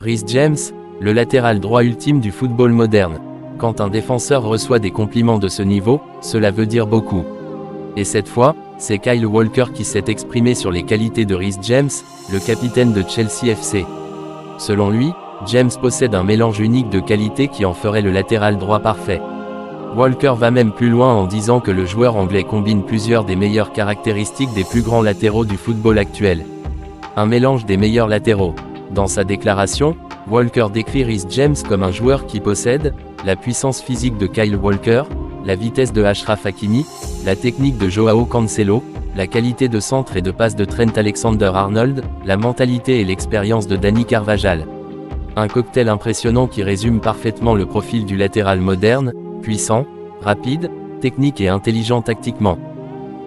Reece James, le latéral droit ultime du football moderne. Quand un défenseur reçoit des compliments de ce niveau, cela veut dire beaucoup. Et cette fois, c'est Kyle Walker qui s'est exprimé sur les qualités de Reece James, le capitaine de Chelsea FC. Selon lui, James possède un mélange unique de qualités qui en ferait le latéral droit parfait. Walker va même plus loin en disant que le joueur anglais combine plusieurs des meilleures caractéristiques des plus grands latéraux du football actuel. Un mélange des meilleurs latéraux. Dans sa déclaration, Walker décrit Reece James comme un joueur qui possède la puissance physique de Kyle Walker, la vitesse de Achraf Hakimi, la technique de Joao Cancelo, la qualité de centre et de passe de Trent Alexander-Arnold, la mentalité et l'expérience de Dani Carvajal. Un cocktail impressionnant qui résume parfaitement le profil du latéral moderne, puissant, rapide, technique et intelligent tactiquement.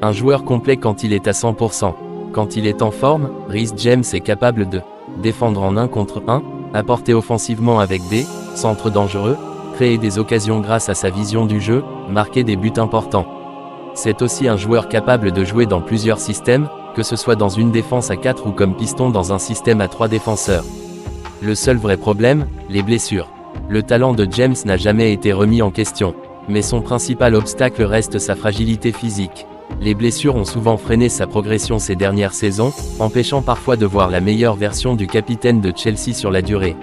Un joueur complet quand il est à 100%. Quand il est en forme, Reece James est capable de défendre en 1 contre 1, apporter offensivement avec des centres dangereux, créer des occasions grâce à sa vision du jeu, marquer des buts importants. C'est aussi un joueur capable de jouer dans plusieurs systèmes, que ce soit dans une défense à 4 ou comme piston dans un système à 3 défenseurs. Le seul vrai problème, les blessures. Le talent de James n'a jamais été remis en question, mais son principal obstacle reste sa fragilité physique. Les blessures ont souvent freiné sa progression ces dernières saisons, empêchant parfois de voir la meilleure version du capitaine de Chelsea sur la durée.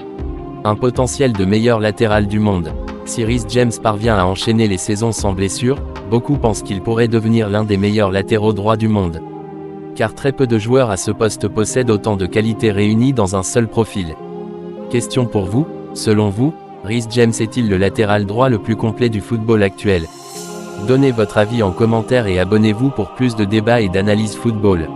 Un potentiel de meilleur latéral du monde. Si Reece James parvient à enchaîner les saisons sans blessure, beaucoup pensent qu'il pourrait devenir l'un des meilleurs latéraux droits du monde. Car très peu de joueurs à ce poste possèdent autant de qualités réunies dans un seul profil. Question pour vous, selon vous, Reece James est-il le latéral droit le plus complet du football actuel ? Donnez votre avis en commentaire et abonnez-vous pour plus de débats et d'analyses football.